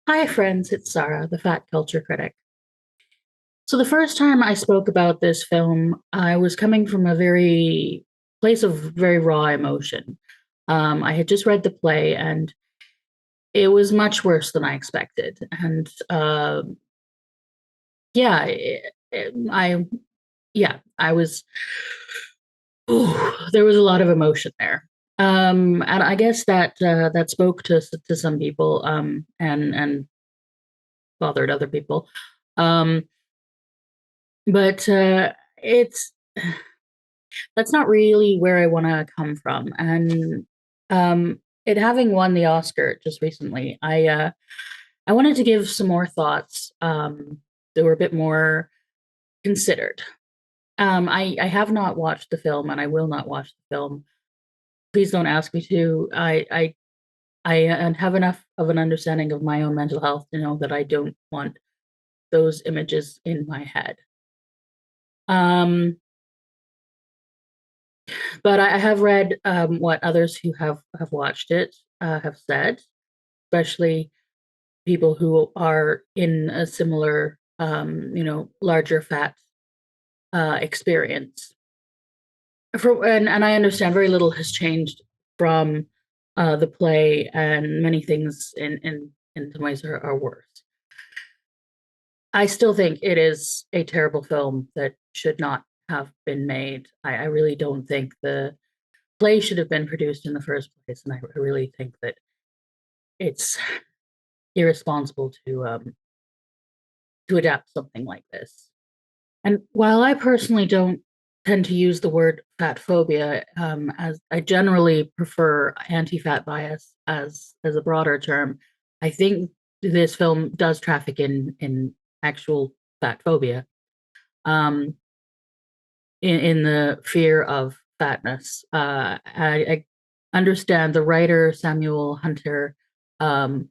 Hi, friends, it's Sarah, the fat culture critic. So, the first time I spoke about this film, I was coming from a very place of very raw emotion. I had just read the play and it was much worse than I expected. And yeah, I, yeah, I was, ooh, there was a lot of emotion there. And I guess that spoke to some people and bothered other people. Um, but it's that's not really where I want to come from. And it having won the Oscar just recently, I wanted to give some more thoughts that were a bit more considered. I have not watched the film, and I will not watch the film. Please don't ask me to. I have enough of an understanding of my own mental health to know that I don't want those images in my head. Um, But I have read what others who have watched it have said, especially people who are in a similar, larger fat experience. And I understand very little has changed from the play, and many things in some ways are worse. I still think it is a terrible film that should not have been made. I really don't think the play should have been produced in the first place, and I really think that it's irresponsible to adapt something like this. And while I personally don't tend to use the word fat phobia, as I generally prefer anti-fat bias as a broader term, I think this film does traffic in actual fat phobia, um, in the fear of fatness. I understand the writer Samuel Hunter um,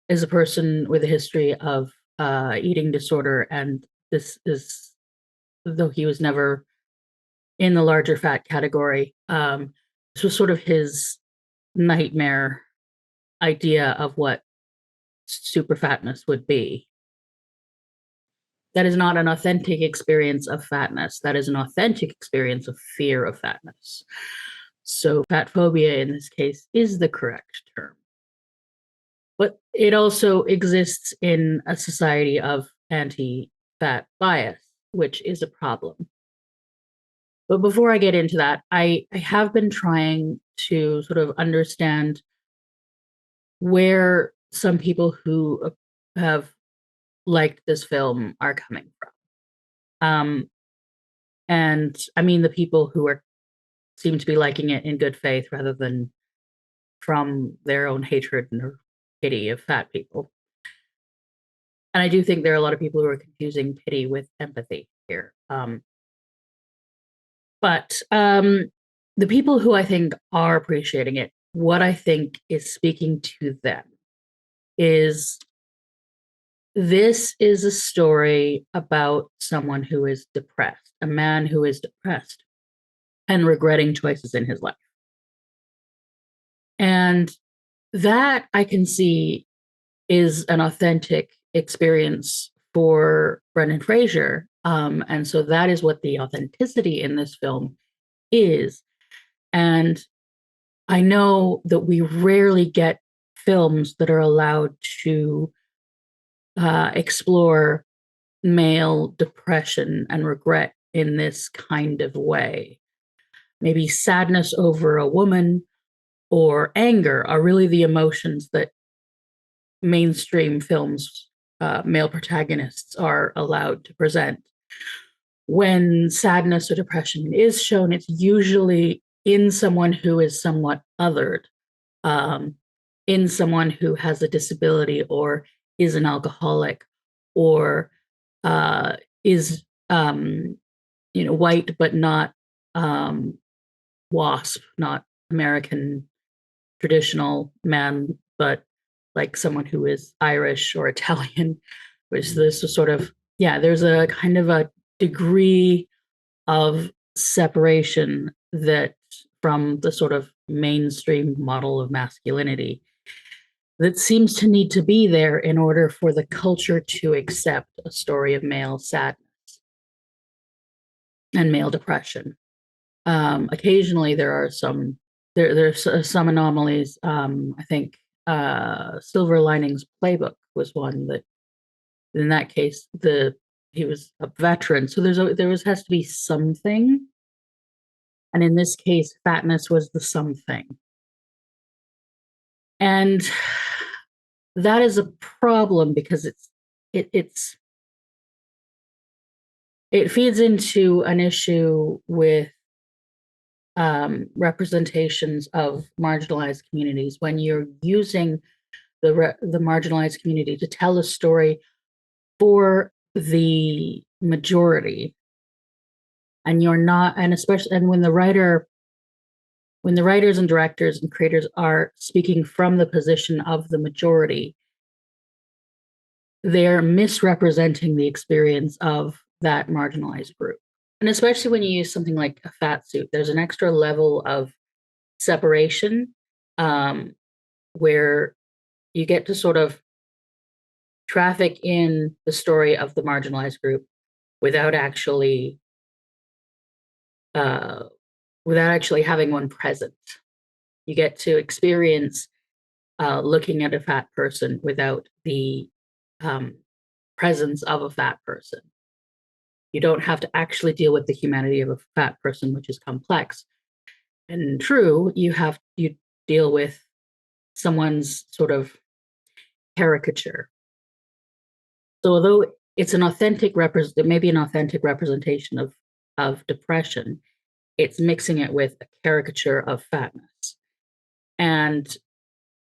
is a person with a history of eating disorder, and this is, though he was never in the larger fat category, this was sort of his nightmare idea of what super fatness would be. That is not an authentic experience of fatness. That is an authentic experience of fear of fatness. So, fat phobia in this case is the correct term. But it also exists in a society of anti fat bias, which is a problem. But before I get into that, I have been trying to sort of understand where some people who have liked this film are coming from. Um, and I mean the people who are seem to be liking it in good faith rather than from their own hatred and pity of fat people. And I do think there are a lot of people who are confusing pity with empathy here. But the people who I think are appreciating it, what I think is speaking to them is this is a story about someone who is depressed, a man who is depressed and regretting choices in his life. And that I can see is an authentic experience for Brendan Fraser. And so that is what the authenticity in this film is. And I know that we rarely get films that are allowed to explore male depression and regret in this kind of way. Maybe sadness over a woman or anger are really the emotions that mainstream films, male protagonists are allowed to present. When sadness or depression is shown, it's usually in someone who is somewhat othered, um, in someone who has a disability or is an alcoholic or is white but not um, WASP, not American traditional man, but like someone who is Irish or Italian, which this is sort of, yeah, there's a kind of a degree of separation that from the sort of mainstream model of masculinity that seems to need to be there in order for the culture to accept a story of male sadness and male depression. Occasionally, there's some anomalies. I think Silver Linings Playbook was one that, in that case, he was a veteran, so has to be something, and in this case, Fatness was the something, and that is a problem because it's it feeds into an issue with representations of marginalized communities when you're using the marginalized community to tell a story for the majority, and you're not, and especially, and when the writers and directors and creators are speaking from the position of the majority, they're misrepresenting the experience of that marginalized group. And especially when you use something like a fat suit, there's an extra level of separation, where you get to sort of traffic in the story of the marginalized group without actually uh, having one present. You get to experience looking at a fat person without the um, presence of a fat person. You don't have to actually deal with the humanity of a fat person, which is complex and true. You deal with someone's sort of caricature. So although it's maybe an authentic representation of depression, it's mixing it with a caricature of fatness. And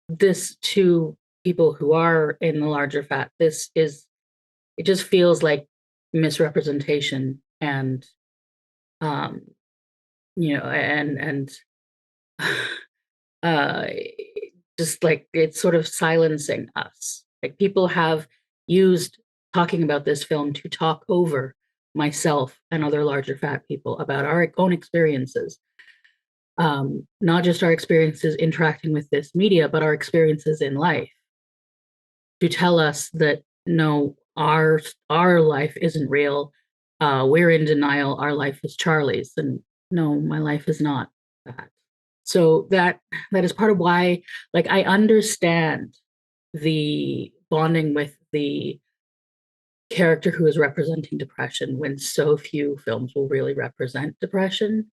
this, to people who are in the larger fat, it just feels like misrepresentation, and um and uh just like it's sort of silencing us. Like, people have used talking about this film to talk over myself and other larger fat people about our own experiences, not just our experiences interacting with this media, but our experiences in life, to tell us that no, our life isn't real. We're in denial. Our life is Charlie's, and no, my life is not that. So that is part of why, like, I understand the bonding with the character who is representing depression when so few films will really represent depression,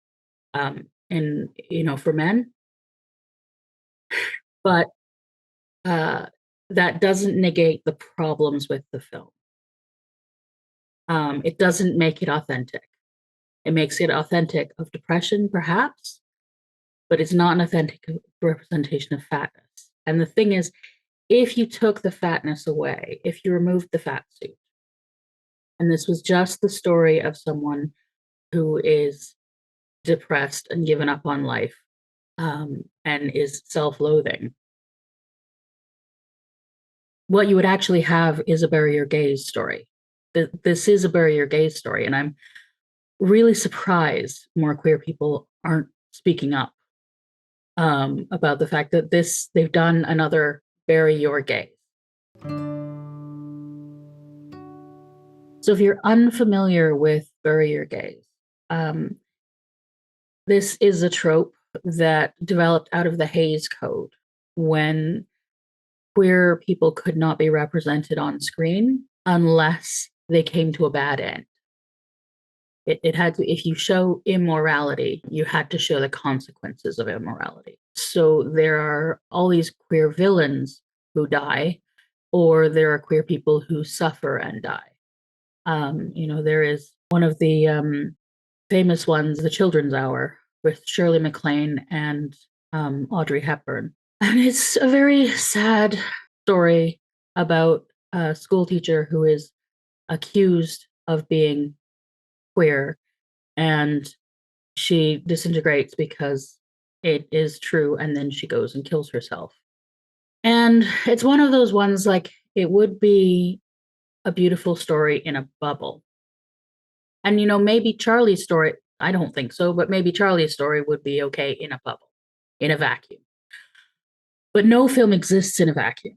and for men, but uh, that doesn't negate the problems with the film. It doesn't make it authentic. It makes it authentic of depression, perhaps, but it's not an authentic representation of fatness. And the thing is, if you took the fatness away, if you removed the fat suit, and this was just the story of someone who is depressed and given up on life, and is self-loathing, what you would actually have is a bury your gaze story. This is a bury your gaze story, and I'm really surprised more queer people aren't speaking up about the fact that they've done another bury your gaze. So if you're unfamiliar with bury your gaze, um, this is a trope that developed out of the Hays Code when queer people could not be represented on screen unless they came to a bad end. It had to, if you show immorality, you had to show the consequences of immorality. So there are all these queer villains who die, or there are queer people who suffer and die. There is one of the famous ones, The Children's Hour, with Shirley MacLaine and Audrey Hepburn. And it's a very sad story about a school teacher who is accused of being queer, and she disintegrates because it is true, and then she goes and kills herself. And it's one of those ones, like, it would be a beautiful story in a bubble. And maybe Charlie's story, I don't think so, but maybe Charlie's story would be okay in a bubble, in a vacuum. But no film exists in a vacuum.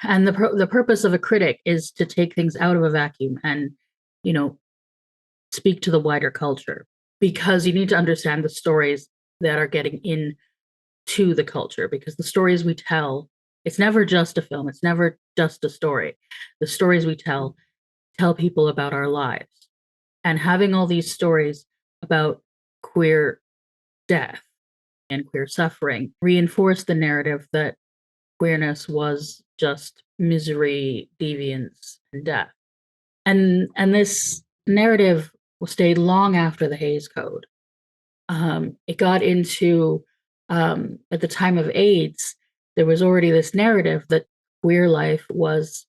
And the purpose of a critic is to take things out of a vacuum and, you know, speak to the wider culture, because you need to understand the stories that are getting into the culture, because the stories we tell, it's never just a film, it's never just a story. The stories we tell people about our lives. And having all these stories about queer death and queer suffering reinforce the narrative that queerness was just misery, deviance, and death. And this narrative stayed long after the Hays Code. It got into at the time of AIDS, there was already this narrative that queer life was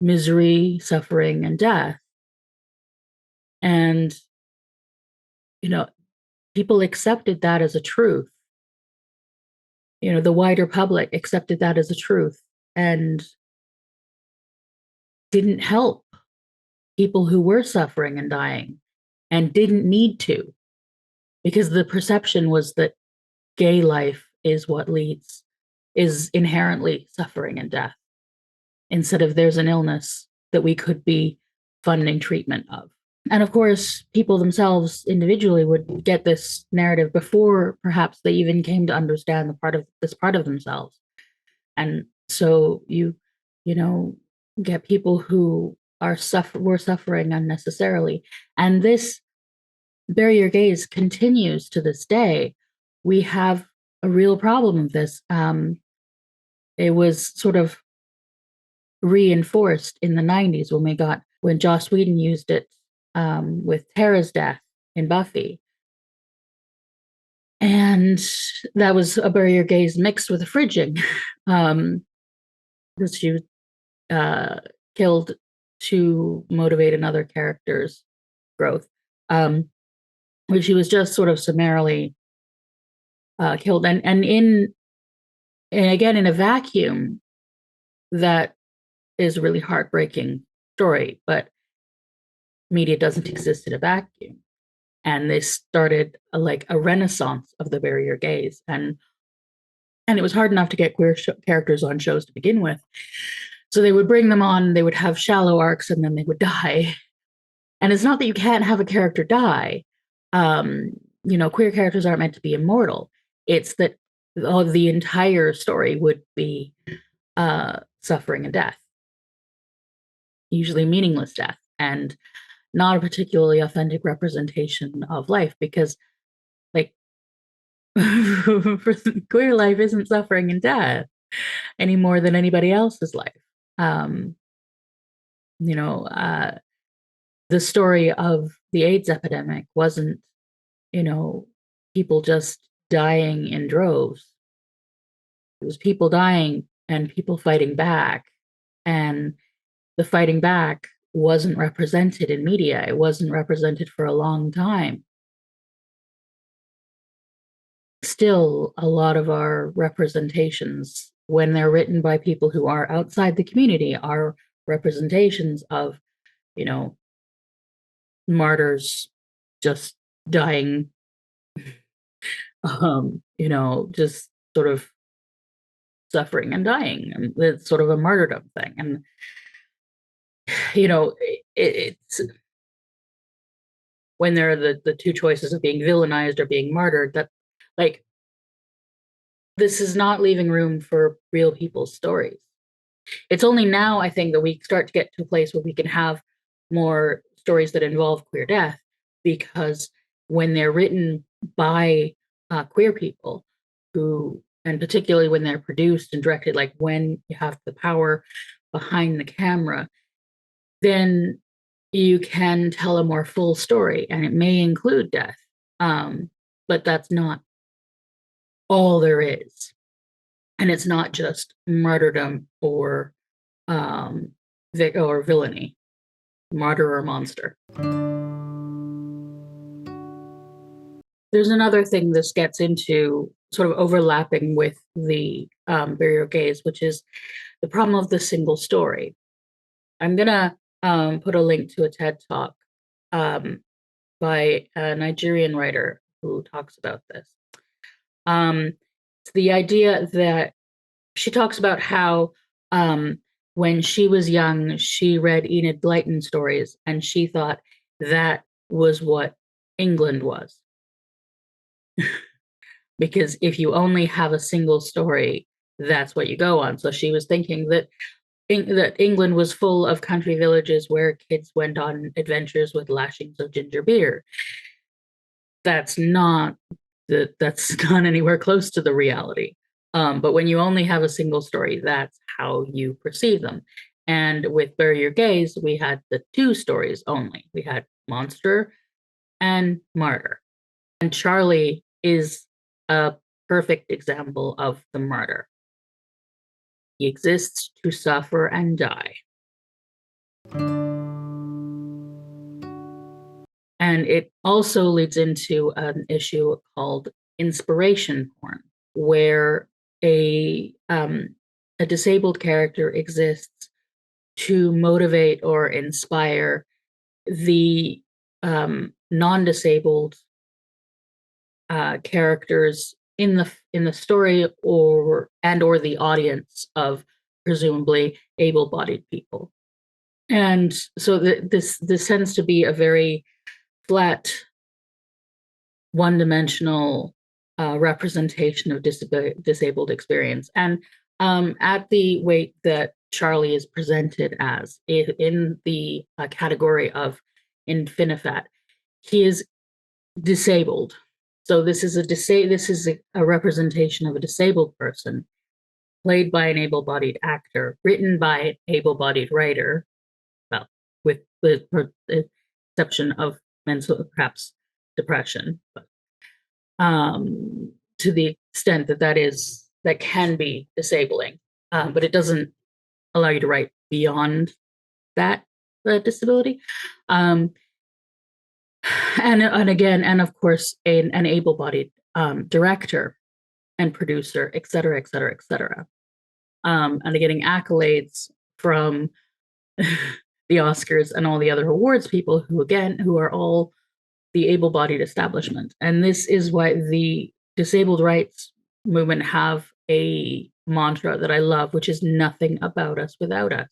misery, suffering, and death. And, you know, people accepted that as a truth. You know, the wider public accepted that as a truth and didn't help people who were suffering and dying and didn't need to, because the perception was that gay life is inherently suffering and death, instead of there's an illness that we could be funding treatment of. And of course, people themselves individually would get this narrative before perhaps they even came to understand this part of themselves. And so you know, get people who were suffering unnecessarily. And this bury your gaze continues to this day. We have a real problem with this. It was sort of reinforced in the 90s when Joss Whedon used it with Tara's death in Buffy. And that was a bury your gaze mixed with a fridging. Because she was killed to motivate another character's growth. Where she was just sort of summarily killed. And again, in a vacuum, that is a really heartbreaking story, but media doesn't exist in a vacuum. And they started like a renaissance of the bury your gaze. And it was hard enough to get queer characters on shows to begin with. So they would bring them on, they would have shallow arcs, and then they would die. And it's not that you can't have a character die. Queer characters aren't meant to be immortal. It's that the entire story would be suffering and death, usually meaningless death, and not a particularly authentic representation of life, because, like, queer life isn't suffering and death any more than anybody else's life. Um, the story of the AIDS epidemic wasn't, people just dying in droves. It was people dying and people fighting back. And the fighting back wasn't represented in media. It wasn't represented for a long time. Still, a lot of our representations, when they're written by people who are outside the community, are representations of, martyrs just dying, just sort of suffering and dying. And it's sort of a martyrdom thing. And, it's when there are the two choices of being villainized or being martyred, that, like, this is not leaving room for real people's stories. It's only now, I think, that we start to get to a place where we can have more stories that involve queer death, because when they're written by queer people and particularly when they're produced and directed, like when you have the power behind the camera, then you can tell a more full story, and it may include death. But that's not all there is. And it's not just martyrdom or villainy, martyr or monster. There's another thing this gets into, sort of overlapping with the bury your gaze, which is the problem of the single story. I'm gonna put a link to a TED Talk by a Nigerian writer who talks about this. It's the idea that She talks about how when she was young, she read Enid Blyton stories, and she thought that was what England was. Because if you only have a single story, that's what you go on. So she was thinking that that England was full of country villages where kids went on adventures with lashings of ginger beer. That's not that's not anywhere close to the reality. But when you only have a single story, that's how you perceive them. And with Bury Your Gays, we had the two stories only. We had monster and martyr. And Charlie is a perfect example of the martyr. He exists to suffer and die. And it also leads into an issue called inspiration porn, where a disabled character exists to motivate or inspire the non-disabled characters in the story or the audience of presumably able-bodied people. And so this tends to be a very flat, one-dimensional representation of disabled experience. And at the weight that Charlie is presented as in the category of infinifat, he is disabled. So this is a representation of a disabled person, played by an able-bodied actor, written by an able-bodied writer, well, with the exception of mental, perhaps depression, but to the extent that that can be disabling, but it doesn't allow you to write beyond that disability. And again, and of course, an able-bodied director and producer, et cetera, et cetera, et cetera. And getting accolades from the Oscars and all the other awards people who are all the able-bodied establishment. And this is why the disabled rights movement have a mantra that I love, which is nothing about us without us.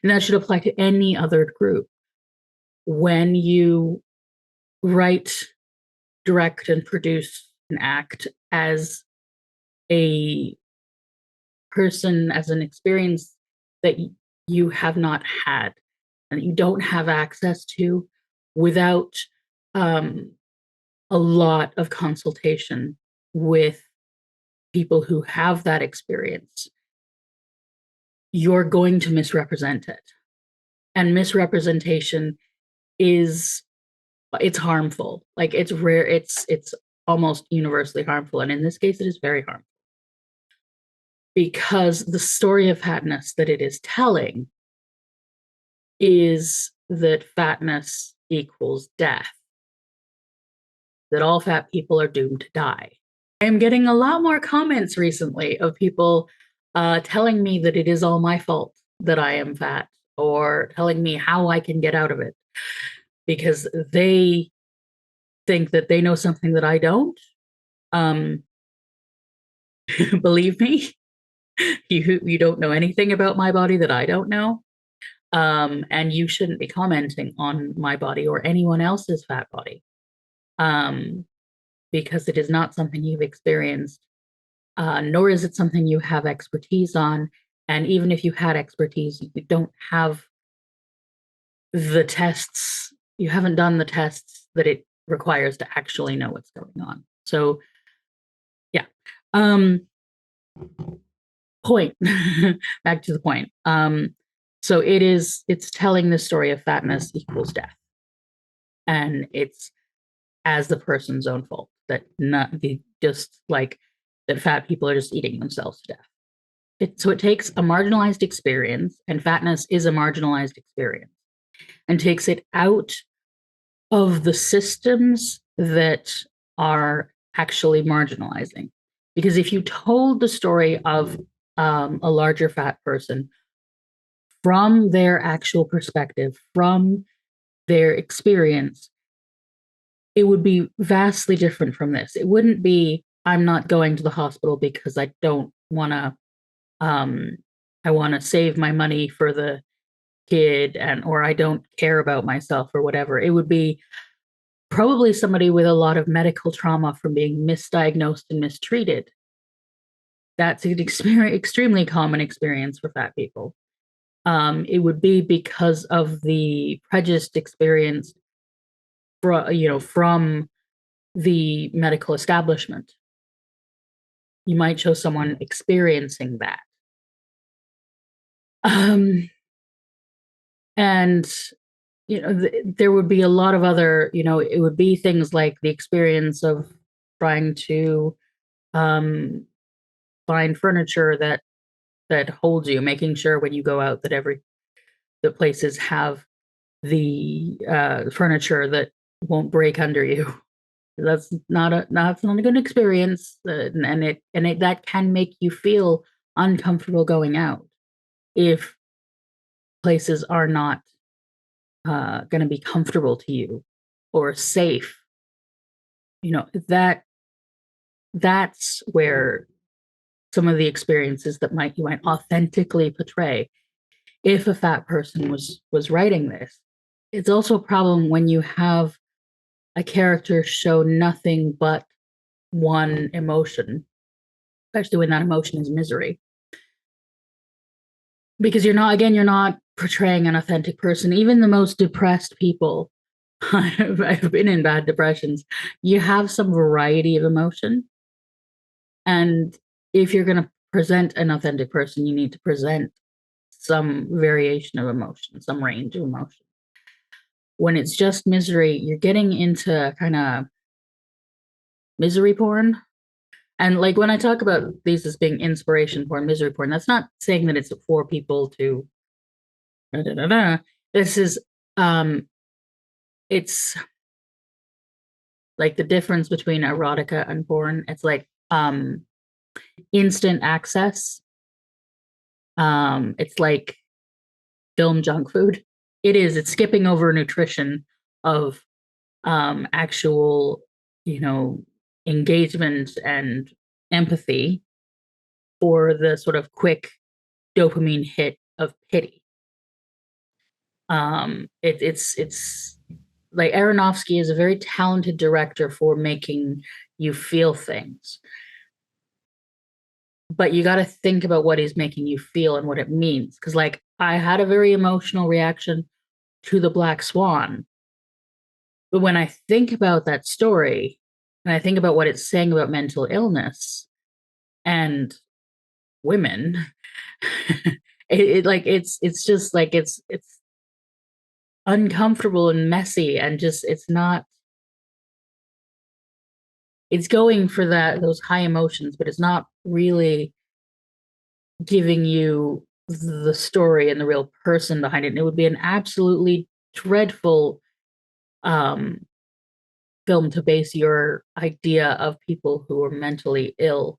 And that should apply to any other group. When you write, direct, and produce an act as a person, as an experience that you have not had and you don't have access to without a lot of consultation with people who have that experience, you're going to misrepresent it. And misrepresentation it's harmful. Like it's rare, it's almost universally harmful. And in this case, it is very harmful. Because the story of fatness that it is telling is that fatness equals death, that all fat people are doomed to die. I am getting a lot more comments recently of people telling me that it is all my fault that I am fat, or telling me how I can get out of it, because they think that they know something that I don't. Believe me, you don't know anything about my body that I don't know. And you shouldn't be commenting on my body or anyone else's fat body, because it is not something you've experienced, nor is it something you have expertise on. And even if you had expertise, you don't have the tests, you haven't done the tests that it requires to actually know what's going on. So, yeah. Point. Back to the point. So it's telling the story of fatness equals death. And it's as the person's own fault, that not the just like that fat people are just eating themselves to death. So it takes a marginalized experience, and fatness is a marginalized experience, and takes it out of the systems that are actually marginalizing. Because if you told the story of a larger fat person from their actual perspective, from their experience, it would be vastly different from this. It wouldn't be, I'm not going to the hospital because I don't want to I want to save my money for the kid, and or I don't care about myself or whatever. It would be probably somebody with a lot of medical trauma from being misdiagnosed and mistreated. That's an extremely common experience for fat people. It would be because of the prejudiced experience from the medical establishment. You might show someone experiencing that. And there would be a lot of other, it would be things like the experience of trying to um, find furniture that holds you, making sure when you go out that the places have the furniture that won't break under you. That's not a good experience, and that can make you feel uncomfortable going out if places are not going to be comfortable to you or safe. That's where some of the experiences that you might authentically portray if a fat person was writing this. It's also a problem when you have a character show nothing but one emotion, especially when that emotion is misery. Because you're not portraying an authentic person. Even the most depressed people, I've been in bad depressions, you have some variety of emotion. And if you're going to present an authentic person, you need to present some variation of emotion, some range of emotion. When it's just misery, you're getting into kind of misery porn. And like when I talk about these as being inspiration porn, misery porn, that's not saying that it's for people to da, da, da, da. This is it's like the difference between erotica and porn. It's like instant access. It's like film junk food. It's skipping over nutrition of actual, engagement and empathy for the sort of quick dopamine hit of pity. It's like Aronofsky is a very talented director for making you feel things, but you got to think about what he's making you feel and what it means. Because like I had a very emotional reaction to the Black Swan, but when I think about that story and I think about what it's saying about mental illness and women, it's just like it's uncomfortable and messy and just it's not it's going for those high emotions, but it's not really giving you the story and the real person behind it. And it would be an absolutely dreadful um, film to base your idea of people who are mentally ill,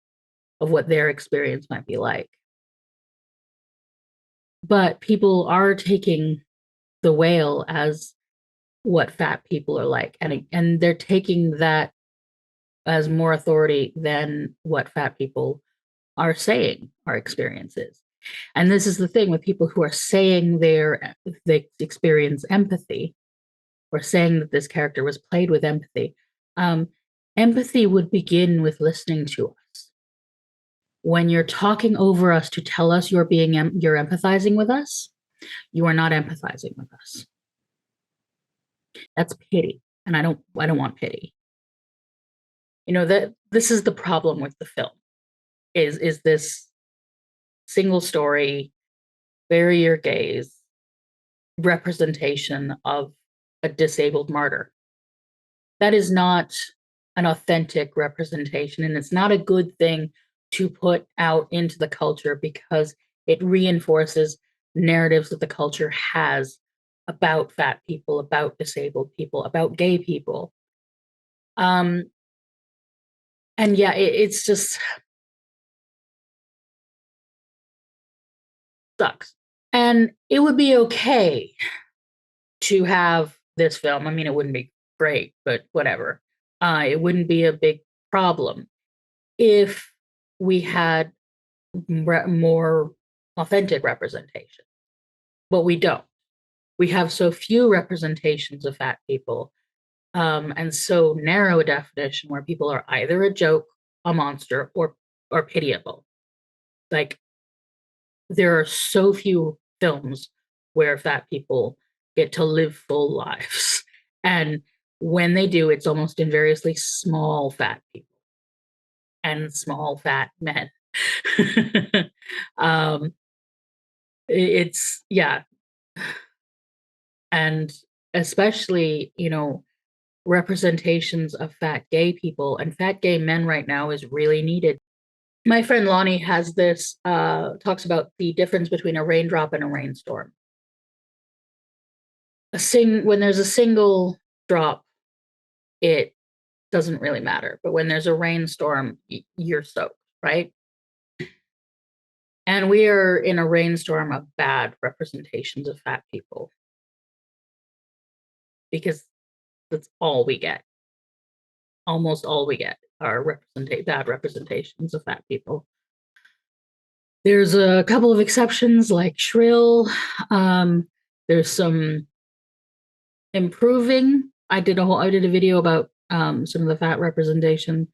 of what their experience might be like. But people are taking The Whale as what fat people are like, and they're taking that as more authority than what fat people are saying our experience is. And this is the thing with people who are saying they experience empathy, or saying that this character was played with empathy. Um, Empathy would begin with listening to us. When you're talking over us to tell us you're empathizing with us, you are not empathizing with us. That's pity, and I don't want pity. That this is the problem with the film. Is this single story, bury your gaze representation of a disabled martyr? That is not an authentic representation, and it's not a good thing to put out into the culture because it reinforces narratives that the culture has about fat people, about disabled people, about gay people. Um, and yeah, it's just sucks. And it would be okay to have this film. I mean, it wouldn't be great, but whatever. It wouldn't be a big problem if we had more authentic representation, but we don't. We have so few representations of fat people, and so narrow a definition where people are either a joke, a monster, or pitiable. Like, there are so few films where fat people get to live full lives. And when they do, it's almost invariably small fat people and small fat men. um, it's, yeah. And especially, representations of fat gay people and fat gay men right now is really needed. My friend Lonnie has this, talks about the difference between a raindrop and a rainstorm. When there's a single drop, it doesn't really matter. But when there's a rainstorm, you're soaked, right? And we are in a rainstorm of bad representations of fat people because that's all we get. Almost all we get are bad representations of fat people. There's a couple of exceptions like Shrill. There's some improving. I did a video about some of the fat representation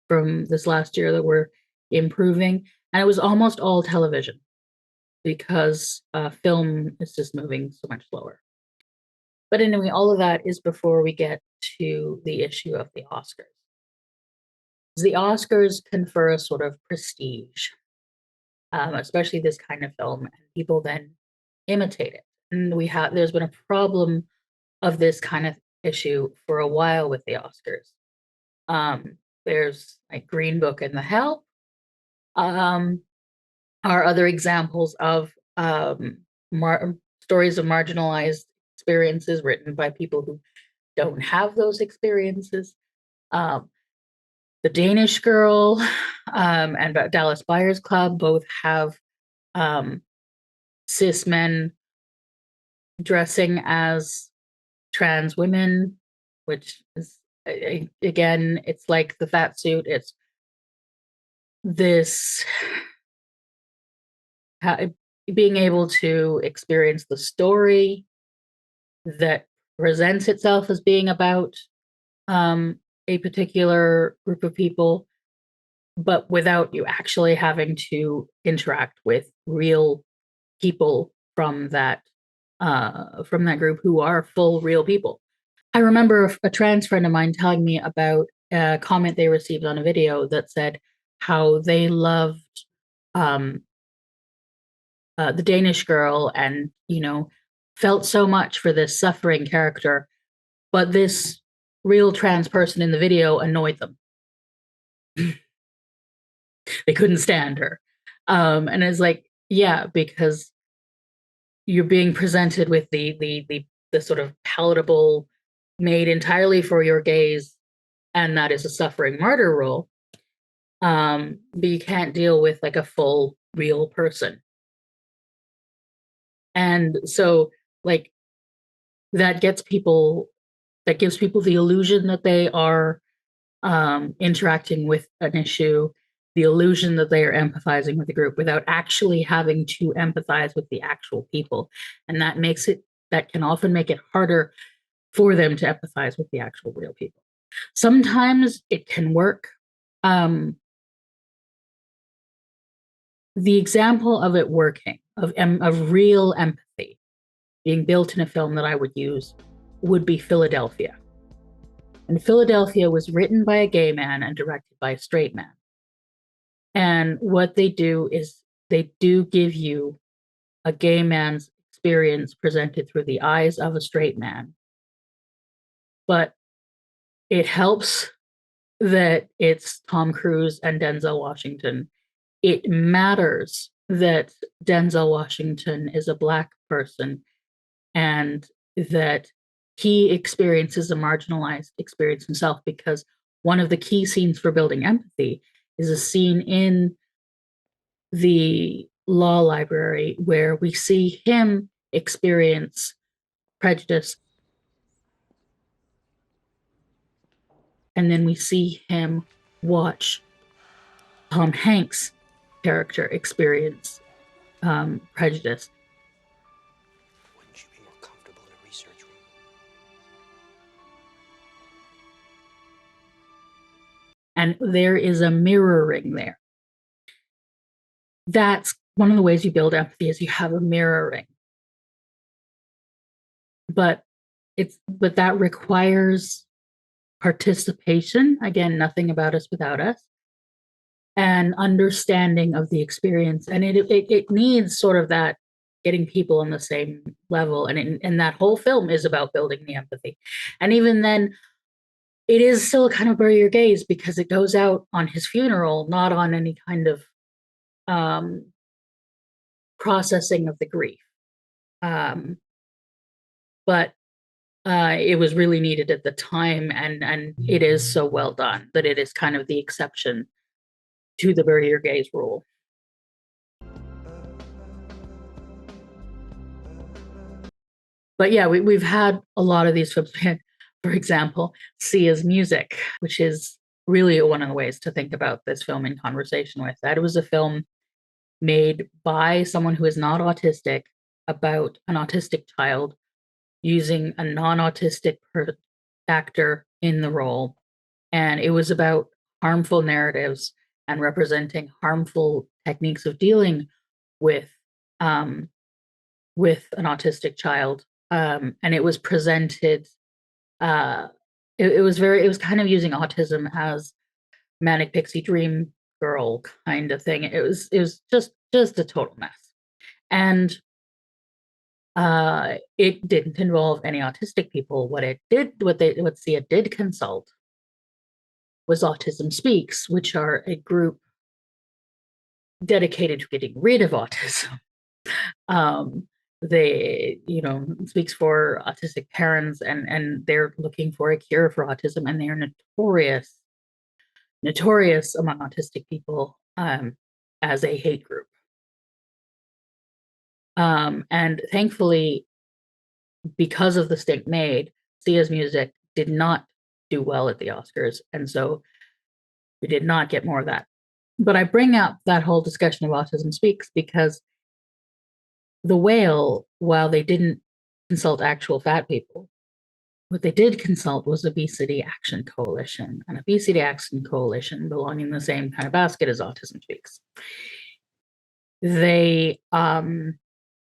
from this last year that were improving, and it was almost all television because film is just moving so much slower. But anyway, all of that is before we get to the issue of the Oscars. The Oscars confer a sort of prestige, especially this kind of film, and people then imitate it. And there's been a problem of this kind of issue for a while with the Oscars. There's like Green Book and The Help, are other examples of stories of marginalized experiences written by people who don't have those experiences. The Danish Girl and Dallas Buyers Club both have cis men dressing as trans women, which is, again, it's like the fat suit. It's this being able to experience the story that presents itself as being about a particular group of people, but without you actually having to interact with real people from that group who are full real people. I remember a trans friend of mine telling me about a comment they received on a video that said how they loved the Danish Girl and, felt so much for this suffering character, but this real trans person in the video annoyed them. They couldn't stand her. And it's like, yeah, because you're being presented with the sort of palatable, made entirely for your gaze, and that is a suffering martyr role. But you can't deal with like a full real person. And so like that gives people the illusion that they are interacting with an issue, the illusion that they are empathizing with the group without actually having to empathize with the actual people. And that can often make it harder for them to empathize with the actual real people. Sometimes it can work. The example of it working, of real empathy being built in a film that I would use would be Philadelphia. And Philadelphia was written by a gay man and directed by a straight man. And what they do is they do give you a gay man's experience presented through the eyes of a straight man. But it helps that it's Tom Cruise and Denzel Washington. It matters that Denzel Washington is a Black person and that he experiences a marginalized experience himself, because one of the key scenes for building empathy is a scene in the law library where we see him experience prejudice, and then we see him watch Tom Hanks character experience prejudice. Wouldn't you be more comfortable in a research room? And there is a mirroring there. That's one of the ways you build empathy, is you have a mirroring. But that requires participation. Again, nothing about us without us. And understanding of the experience. And it needs sort of that getting people on the same level. And that whole film is about building the empathy. And even then, it is still kind of bury your gaze, because it goes out on his funeral, not on any kind of processing of the grief. But it was really needed at the time, and it is so well done that it is kind of the exception to the bury your gaze rule. But yeah, we've had a lot of these films. For example, Sia's Music, which is really one of the ways to think about this film in conversation with. That it was a film made by someone who is not autistic about an autistic child, using a non-autistic actor in the role. And it was about harmful narratives and representing harmful techniques of dealing with an autistic child. And it was presented, it was kind of using autism as manic pixie dream girl kind of thing. It was just a total mess. And it didn't involve any autistic people. What Sia did consult was Autism Speaks, which are a group dedicated to getting rid of autism. They, speaks for autistic parents, and they're looking for a cure for autism, and they are notorious among autistic people as a hate group. And thankfully, because of the stink made, Sia's Music did not do well at the Oscars, and so we did not get more of that. But I bring up that whole discussion of Autism Speaks because The Whale, while they didn't consult actual fat people, what they did consult was Obesity Action Coalition, and Obesity Action Coalition belonging in the same kind of basket as Autism Speaks.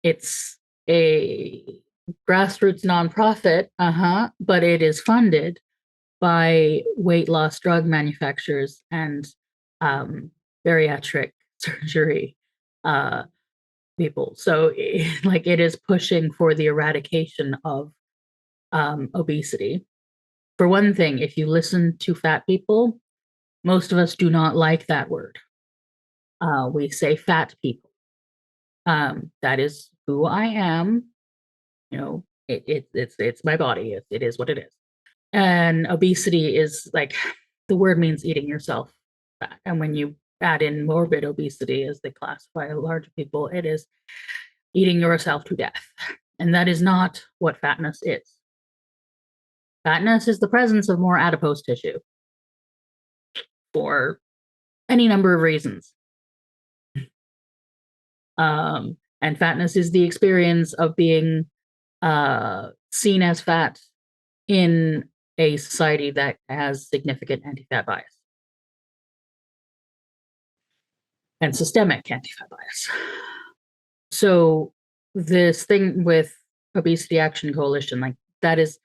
It's a grassroots nonprofit, but it is funded by weight loss drug manufacturers and bariatric surgery people. So, it is pushing for the eradication of obesity. For one thing, if you listen to fat people, most of us do not like that word. We say fat people. That is who I am. It's my body. It is what it is. And obesity is the word means eating yourself fat. And when you add in morbid obesity, as they classify larger people, it is eating yourself to death. And that is not what fatness is. Fatness is the presence of more adipose tissue for any number of reasons. And fatness is the experience of being seen as fat in a society that has significant anti-fat bias and systemic anti-fat bias. So this thing with Obesity Action Coalition, that is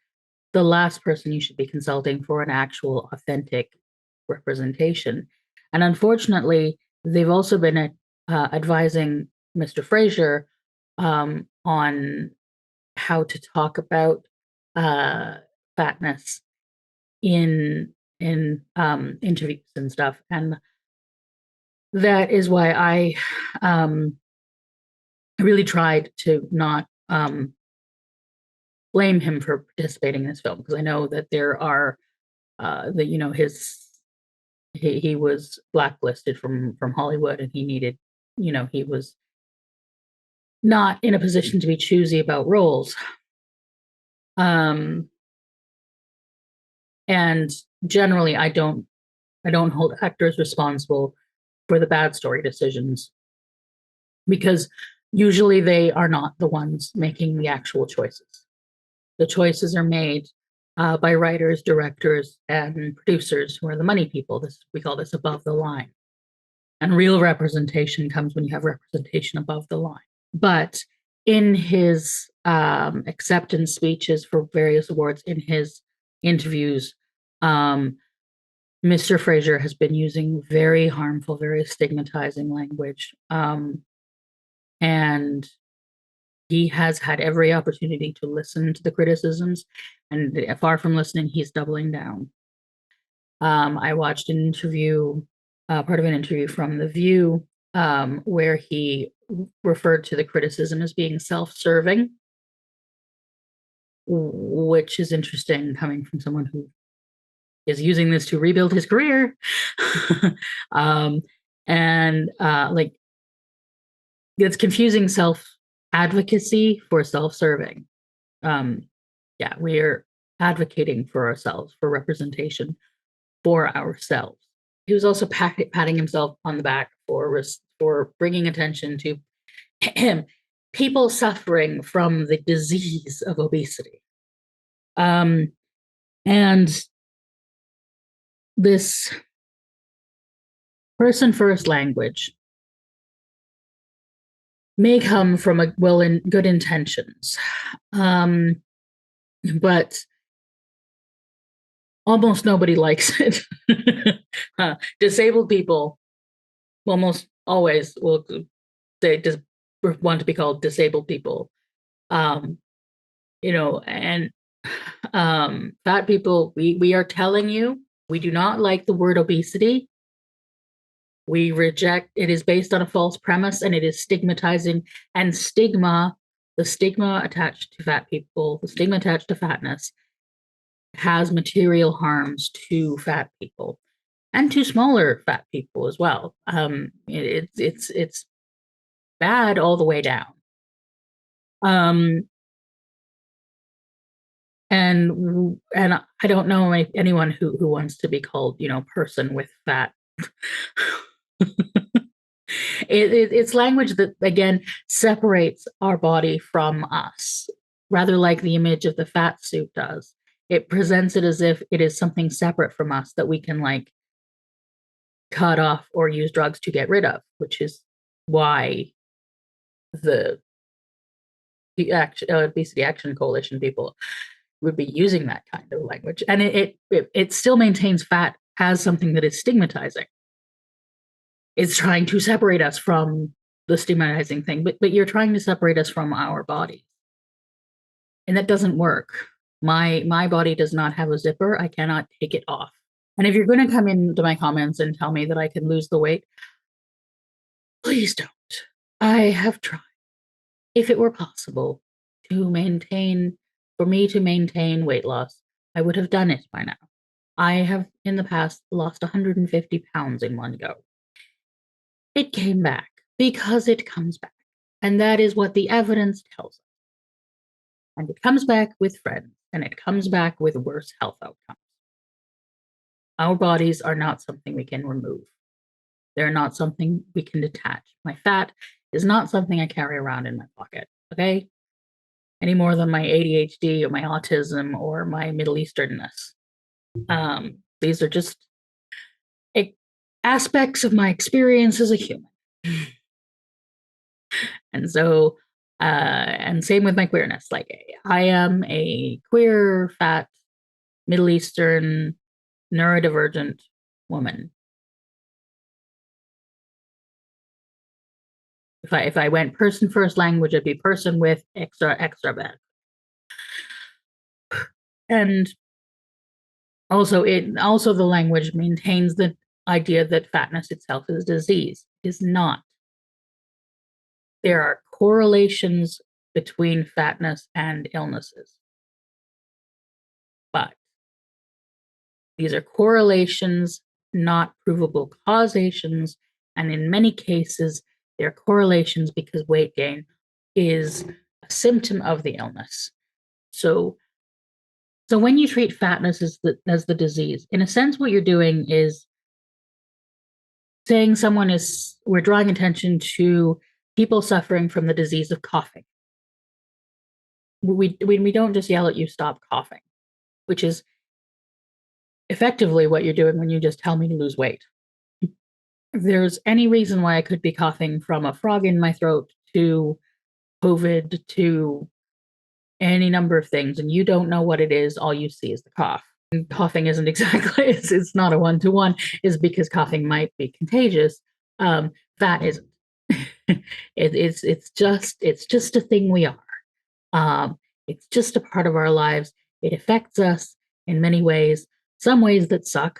the last person you should be consulting for an actual authentic representation. And unfortunately, they've also been advising Mr. Fraser on how to talk about fatness in interviews and stuff. And that is why I really tried to not blame him for participating in this film, because I know that there are he was blacklisted from Hollywood, and he needed, he was not in a position to be choosy about roles. And generally I don't hold actors responsible for the bad story decisions, because usually they are not the ones making the actual choices. The choices are made by writers, directors, and producers, who are the money people. We call this above the line. And real representation comes when you have representation above the line. But in his acceptance speeches for various awards, in his interviews, Mr. Fraser has been using very harmful, very stigmatizing language. And he has had every opportunity to listen to the criticisms, and far from listening, he's doubling down. I watched an interview, part of an interview from The View, where he referred to the criticism as being self-serving, which is interesting coming from someone who is using this to rebuild his career. Like, it's confusing self-advocacy for self-serving. Yeah, we're advocating for ourselves, for representation, for ourselves. He was also patting himself on the back for bringing attention to people suffering from the disease of obesity. And this person-first language may come from good intentions, but almost nobody likes it. Disabled people almost always will, they just want to be called disabled people. And fat people, we are telling you, we do not like the word obesity. We reject, it is based on a false premise, and it is stigmatizing, and the stigma attached to fat people, the stigma attached to fatness, has material harms to fat people and to smaller fat people as well. It's bad all the way down. And I don't know anyone who wants to be called, person with fat. It's language that, again, separates our body from us, rather like the image of the fat suit does. It presents it as if it is something separate from us that we can, like, cut off or use drugs to get rid of, which is why the Obesity Action Coalition people would be using that kind of language. And it still maintains fat as something that is stigmatizing. It's trying to separate us from the stigmatizing thing, but you're trying to separate us from our bodies. And that doesn't work. My body does not have a zipper. I cannot take it off. And if you're going to come into my comments and tell me that I can lose the weight, please don't. I have tried. If it were possible for me to maintain weight loss, I would have done it by now. I have in the past lost 150 pounds in one go. It came back because it comes back. And that is what the evidence tells us. And it comes back with friends, and it comes back with worse health outcomes. Our bodies are not something we can remove. They're not something we can detach. My fat is not something I carry around in my pocket, okay? Any more than my ADHD or my autism or my Middle Easternness. These are just aspects of my experience as a human. And so, and same with my queerness. Like, I am a queer, fat, Middle Eastern, neurodivergent woman. If I went person first language, it'd be person with extra bad. And also the language maintains the idea that fatness itself is a disease. It is not. There are correlations between fatness and illnesses, but these are correlations, not provable causations, and in many cases, they're correlations because weight gain is a symptom of the illness. So when you treat fatness as the disease, in a sense, what you're doing is saying we're drawing attention to people suffering from the disease of coughing. We don't just yell at you, stop coughing, which is effectively what you're doing when you just tell me to lose weight. If there's any reason why I could be coughing, from a frog in my throat to COVID to any number of things, and you don't know what it is, all you see is the cough. And coughing isn't exactly, it's not a one-to-one, is because coughing might be contagious. That isn't. It's just a thing we are. It's just a part of our lives. It affects us in many ways, some ways that suck.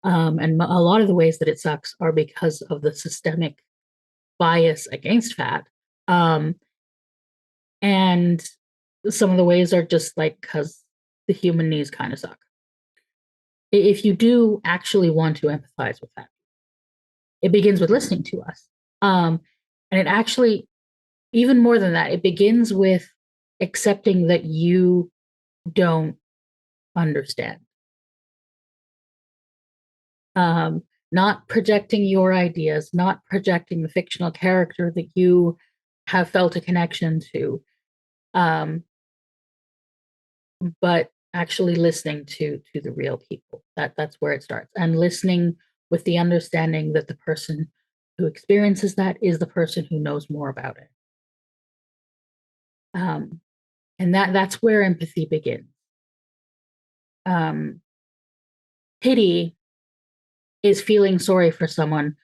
And a lot of the ways that it sucks are because of the systemic bias against fat. And some of the ways are just like because the human needs kind of suck. If you do actually want to empathize with that, it begins with listening to us. And it actually, even more than that, it begins with accepting that you don't understand. Not projecting your ideas, not projecting the fictional character that you have felt a connection to, but actually listening to the real people. That's where it starts, and listening with the understanding that the person who experiences that is the person who knows more about it. And that's where empathy begins. Pity is feeling sorry for someone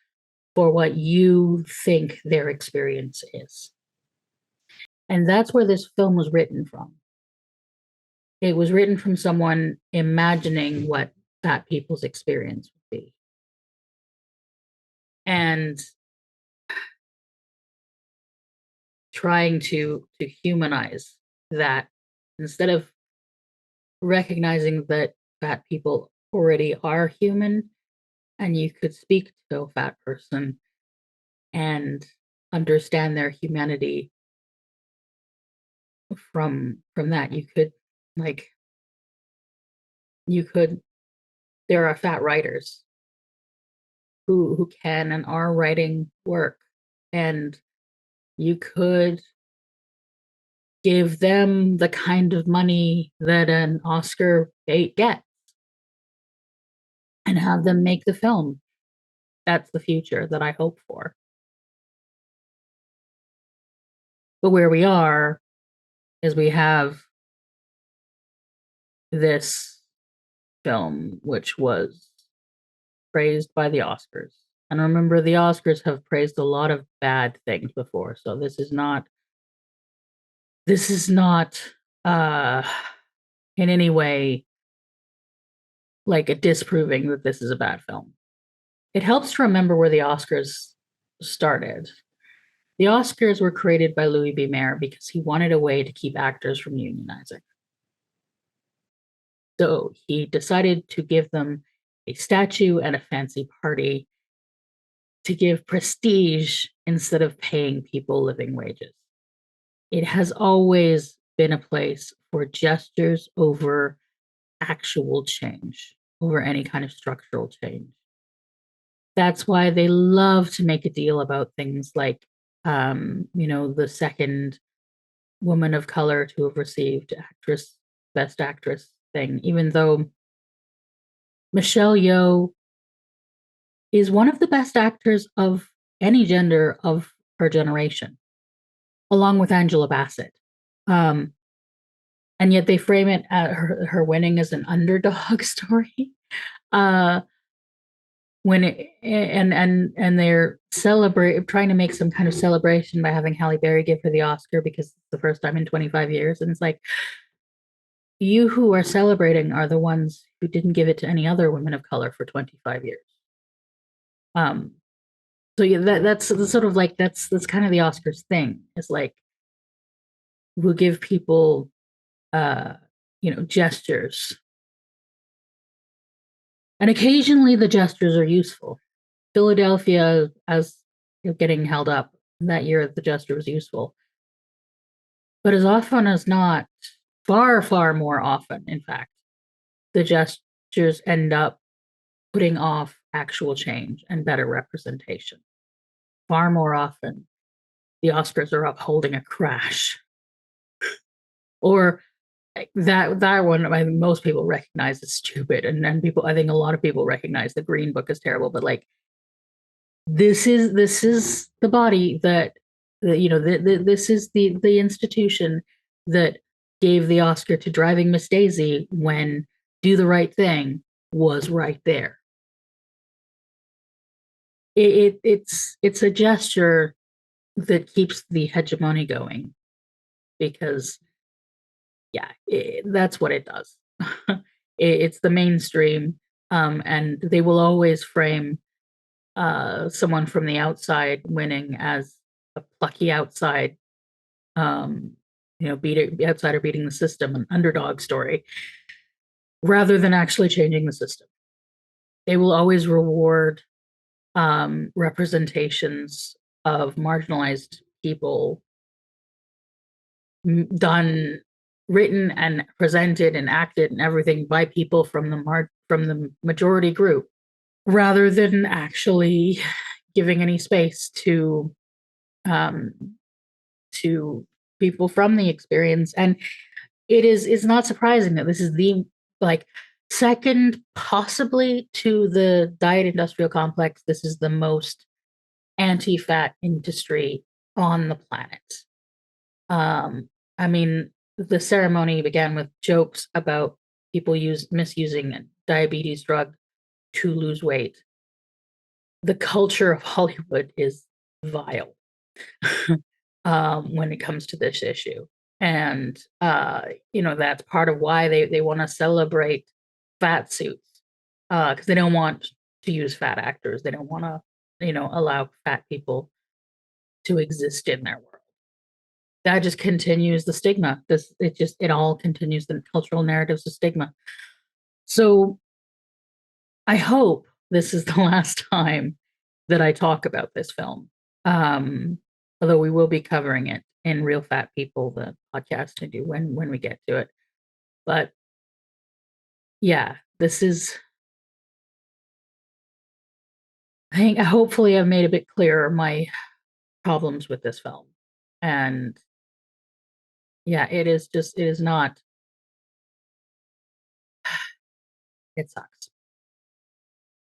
for what you think their experience is. And that's where this film was written from. It was written from someone imagining what fat people's experience would be. And trying to humanize that, instead of recognizing that fat people already are human, and you could speak to a fat person and understand their humanity from that. You could there are fat writers who can and are writing work, and you could give them the kind of money that an Oscar bait gets and have them make the film. That's the future that I hope for. But where we are is we have this film, which was praised by the Oscars. And remember, the Oscars have praised a lot of bad things before, so this is not in any way like a disproving that this is a bad film. It helps to remember where the Oscars started. The Oscars were created by Louis B. Mayer because he wanted a way to keep actors from unionizing. So he decided to give them a statue and a fancy party to give prestige instead of paying people living wages. It has always been a place for gestures over actual change, over any kind of structural change. That's why they love to make a deal about things like, the second woman of color to have received Best Actress thing, even though Michelle Yeoh is one of the best actors of any gender of her generation, along with Angela Bassett. And yet they frame it at her winning as an underdog story. When it, and they're trying to make some kind of celebration by having Halle Berry give her the Oscar because it's the first time in 25 years. And it's like, you who are celebrating are the ones who didn't give it to any other women of color for 25 years. So yeah, that's sort of like, that's kind of the Oscars thing. It's like, we'll give people, gestures. And occasionally the gestures are useful. Philadelphia, as getting held up that year, the gesture was useful. But as often as not, far, far more often, in fact, the gestures end up putting off actual change and better representation. Far more often, the Oscars are upholding a crash. Or that one, I mean, most people recognize is stupid, and then people, I think a lot of people recognize the Green Book is terrible, but like this is the body that this is the institution that gave the Oscar to Driving Miss Daisy when Do the Right Thing was right there. It's a gesture that keeps the hegemony going because that's what it does. It's the mainstream, and they will always frame someone from the outside winning as a plucky outside, um, outsider beating the system, an underdog story, rather than actually changing the system. They will always reward representations of marginalized people done, written, and presented and acted and everything by people from the majority group, rather than actually giving any space um, to people from the experience. And it's not surprising that this is the like second possibly to the diet industrial complex. This is the most anti-fat industry on the planet. I mean, the ceremony began with jokes about people misusing a diabetes drug to lose weight. The culture of Hollywood is vile when it comes to this issue. And that's part of why they want to celebrate fat suits, because they don't want to use fat actors. They don't want to, allow fat people to exist in their world. That just continues the stigma. It all continues the cultural narratives of stigma. So I hope this is the last time that I talk about this film. Although we will be covering it in Real Fat People, the podcast to do when we get to it. But yeah, this is, I think hopefully I've made a bit clearer my problems with this film. And yeah, it is not, it sucks.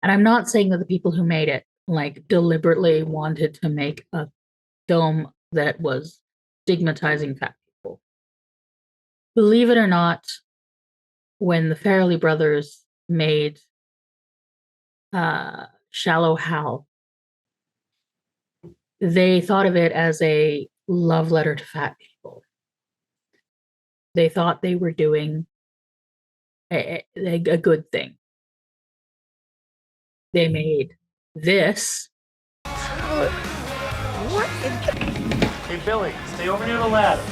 And I'm not saying that the people who made it like deliberately wanted to make a film that was stigmatizing fat people. Believe it or not, when the Farrelly brothers made Shallow Hal, they thought of it as a love letter to fat people. They thought they were doing a good thing. They made this. What in the... Hey, Billy, stay over near the ladder.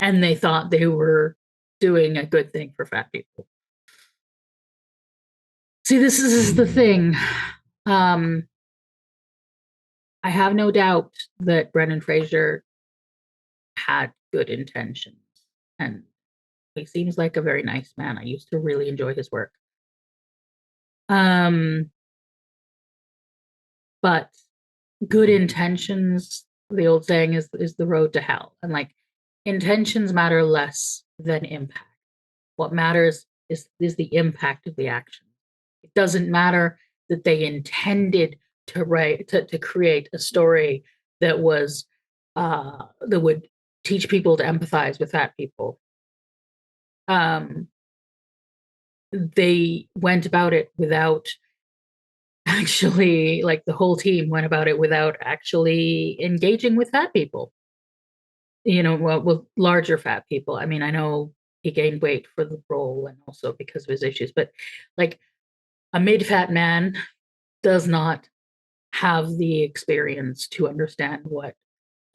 And they thought they were doing a good thing for fat people. See, this is the thing. I have no doubt that Brendan Fraser had good intentions, and he seems like a very nice man. I used to really enjoy his work. But good intentions, the old saying is the road to hell. And like intentions matter less than impact. What matters is the impact of the action. It doesn't matter that they intended to create a story that was that would teach people to empathize with fat people. They went about it without actually, like the whole team went about it without actually engaging with fat people. Well, with larger fat people. I mean, I know he gained weight for the role and also because of his issues, but like a mid-fat man does not have the experience to understand what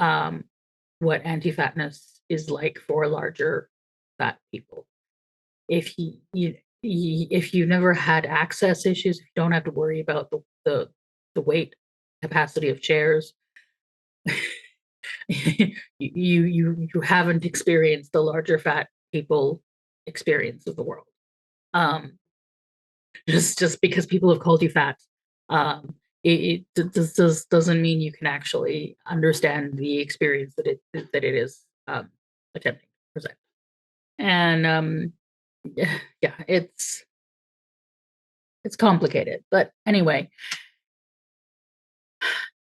anti-fatness is like for larger fat people. If if you never had access issues, if you don't have to worry about the weight capacity of chairs, you haven't experienced the larger fat people experience of the world. Um, just because people have called you fat, it doesn't mean you can actually understand the experience that it is attempting to present. And yeah, it's complicated. But anyway,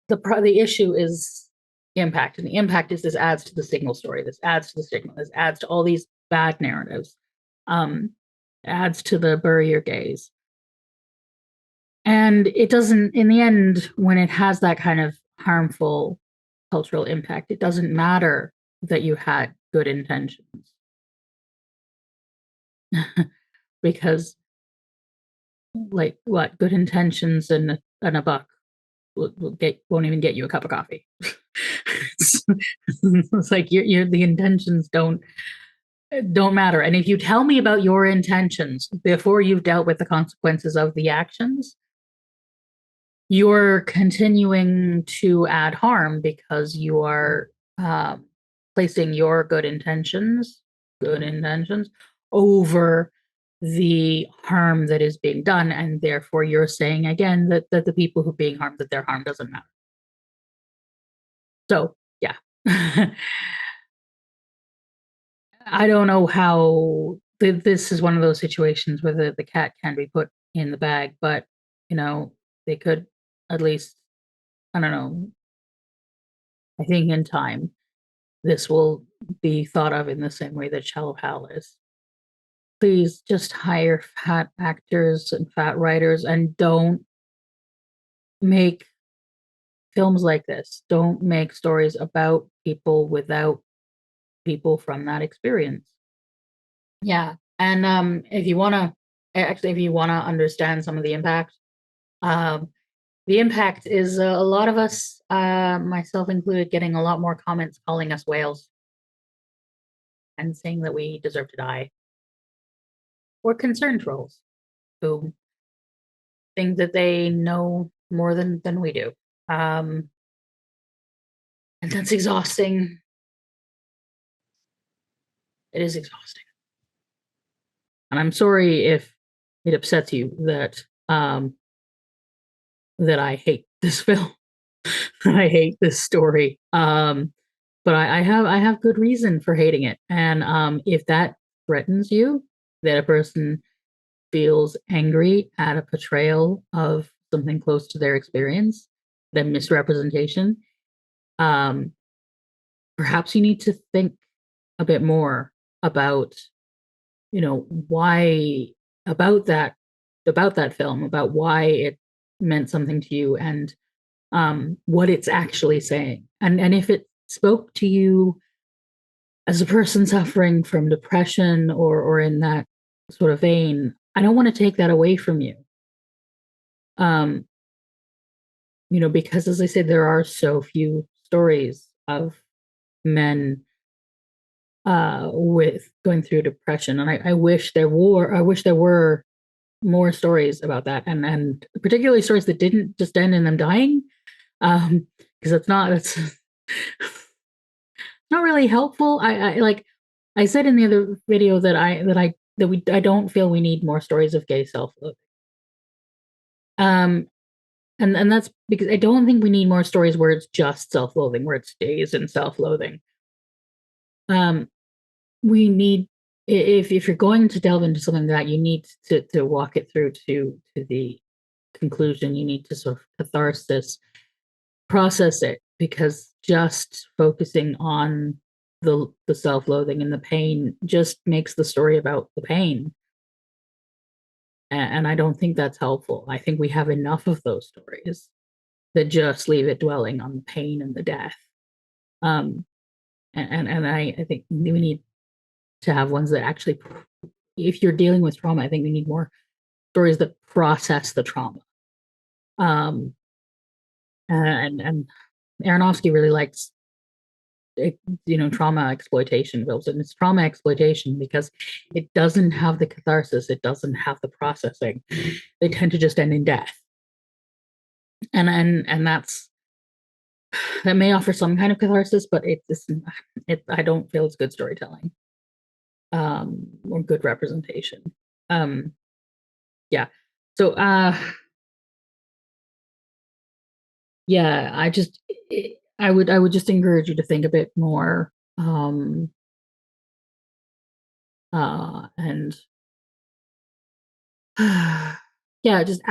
the issue is impact, and the impact is this adds to the signal story. This adds to the stigma. This adds to all these bad narratives. Um, adds to the bury your gaze. And it doesn't, in the end, when it has that kind of harmful cultural impact, it doesn't matter that you had good intentions. Because, like, what good intentions and a buck won't even get you a cup of coffee. It's like the intentions don't matter. And if you tell me about your intentions before you've dealt with the consequences of the actions, you're continuing to add harm because you are placing your good intentions over the harm that is being done, and therefore you're saying again that the people who are being harmed, that their harm doesn't matter. So yeah. I don't know how this is one of those situations where the cat can be put in the bag, but they could at least, I don't know, I think in time this will be thought of in the same way that Shallow Hal is. Please just hire fat actors and fat writers, and don't make films like this. Don't make stories about people without people from that experience. Yeah. And if you wanna understand some of the impact, um, the impact is a lot of us, myself included, getting a lot more comments calling us whales and saying that we deserve to die, or concerned trolls who think that they know more than we do. Um, and that's exhausting. It is exhausting. And I'm sorry if it upsets you that I hate this film. I hate this story. But I have good reason for hating it. And if that threatens you, that a person feels angry at a portrayal of something close to their experience, the misrepresentation, um, perhaps you need to think a bit more about, why about that about that film, about why it meant something to you, and what it's actually saying. And if it spoke to you as a person suffering from depression or in that sort of vein, I don't want to take that away from you. Um, because as I said, there are so few stories of men with going through depression. And I wish there were more stories about that, and particularly stories that didn't just end in them dying. Because it's not really helpful. I like I said in the other video I don't feel we need more stories of gay self-loathing. Um, and that's because I don't think we need more stories where it's just self-loathing, where it stays in self-loathing. Um, we need if you're going to delve into something like that, you need to walk it through to the conclusion. You need to sort of catharsis, process it, because just focusing on the self-loathing and the pain just makes the story about the pain. And I don't think that's helpful. I think we have enough of those stories that just leave it dwelling on the pain and the death. Um, and I think we need to have ones that actually, if you're dealing with trauma, I think we need more stories that process the trauma. Um, and Aronofsky really likes trauma exploitation films, and it's trauma exploitation because it doesn't have the catharsis, it doesn't have the processing. They tend to just end in death, and that may offer some kind of catharsis, but I don't feel it's good storytelling or good representation. Yeah. So, yeah, I would just encourage you to think a bit more, and yeah, just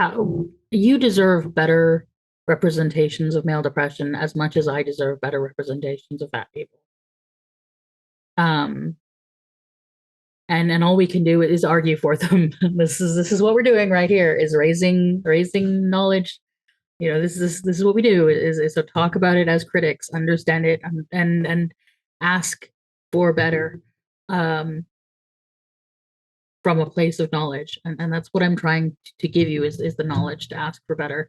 you deserve better representations of male depression as much as I deserve better representations of fat people. Um, and all we can do is argue for them. This is what we're doing right here, is raising knowledge. You know, this is what we do, is to talk about it as critics, understand it, and ask for better, from a place of knowledge, and that's what I'm trying to give you, is the knowledge to ask for better.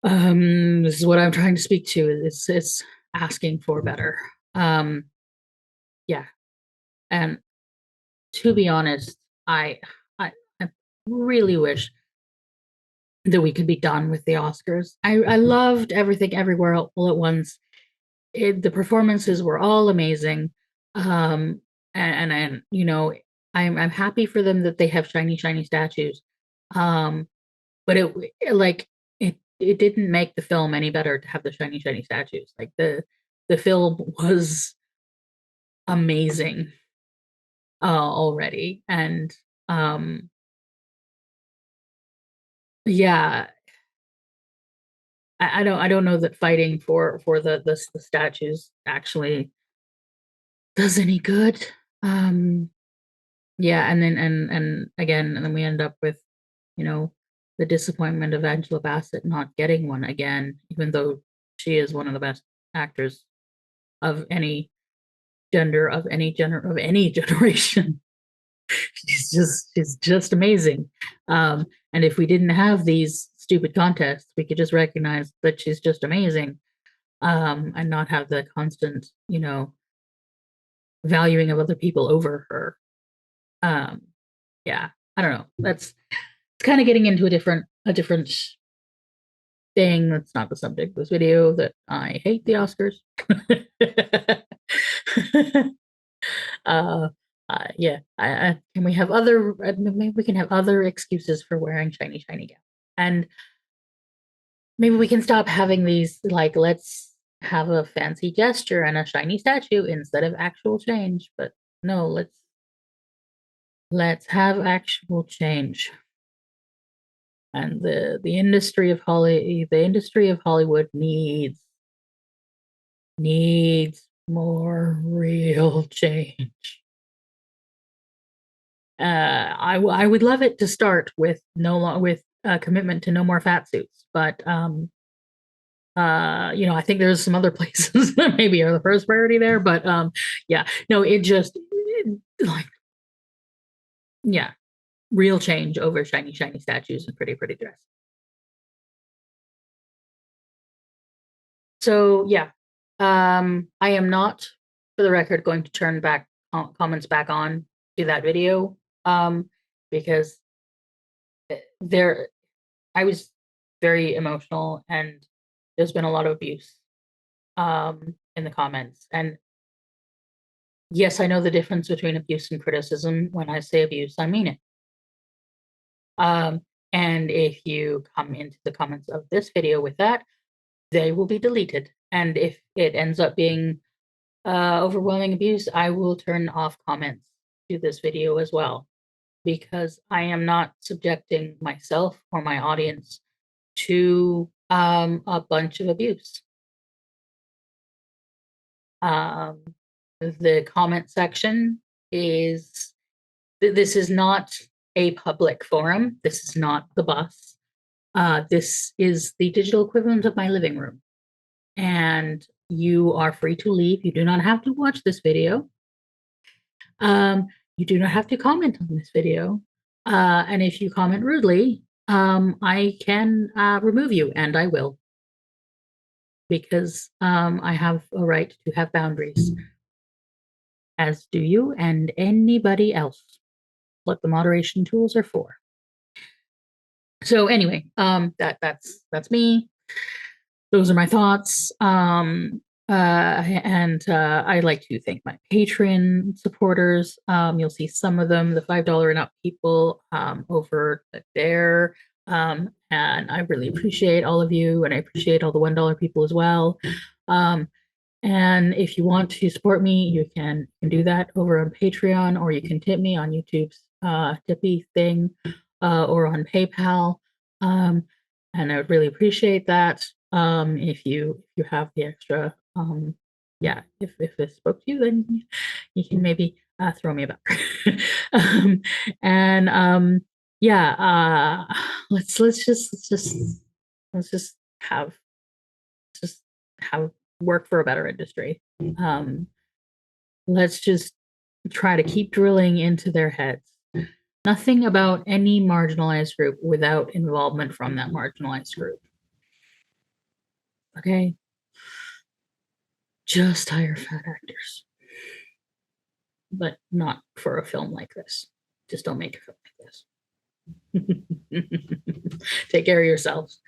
This is what I'm trying to speak to, is asking for better. um yeah, and to be honest, I I really wish that we could be done with the Oscars. I loved Everything Everywhere All at Once. The performances were all amazing. um and you know, I'm happy for them that they have shiny statues. um but like, it didn't make the film any better to have the shiny statues. Like, the film was amazing already. And um yeah, I don't know that fighting for the statues actually does any good. um yeah, and then and again, and then we end up with, you know, the disappointment of Angela Bassett not getting one again, even though she is one of the best actors of any gender, of any generation. She's just amazing. And if we didn't have these stupid contests, we could just recognize that she's just amazing, and not have the constant, you know, valuing of other people over her. Um, yeah, I don't know. That's It's kind of getting into a different thing. That's not the subject of this video. That I hate the Oscars. uh, yeah. Can we have other? Maybe we can have other excuses for wearing shiny gowns, and maybe we can stop having these, like, let's have a fancy gesture and a shiny statue instead of actual change. But no, let's have actual change. And the industry of Hollywood needs more real change. I would love it to start with a commitment to no more fat suits, but you know, I think there's some other places that maybe are the first priority there. But yeah, no, like, yeah, real change over shiny statues and pretty dress. So yeah, I am not, for the record, going to turn back comments back on to that video, because there I was very emotional, and there's been a lot of abuse in the comments. And yes, I know the difference between abuse and criticism. When I say abuse, I mean it. Um, and if you come into the comments of this video with that, they will be deleted. And if it ends up being overwhelming abuse, I will turn off comments to this video as well, because I am not subjecting myself or my audience to a bunch of abuse. Um, the comment section is this is not a public forum. This is not the bus. This is the digital equivalent of my living room. And you are free to leave. You do not have to watch this video. You do not have to comment on this video. And if you comment rudely, I can remove you, and I will. Because I have a right to have boundaries, as do you and anybody else. What the moderation tools are for. So anyway, that's me. Those are my thoughts. And I'd like to thank my Patreon supporters. You'll see some of them, the $5 and up people, over there. And I really appreciate all of you, and I appreciate all the $1 people as well. And if you want to support me, you can do that over on Patreon, or you can tip me on YouTube's Tippy thing, or on PayPal. And I would really appreciate that. If you have the extra, yeah, if this spoke to you, then you can maybe throw me a buck. And yeah, let's just have just have work for a better industry. Let's just try to keep drilling into their heads. Nothing about any marginalized group without involvement from that marginalized group. Okay? Just hire fat actors. But not for a film like this. Just don't make a film like this. Take care of yourselves.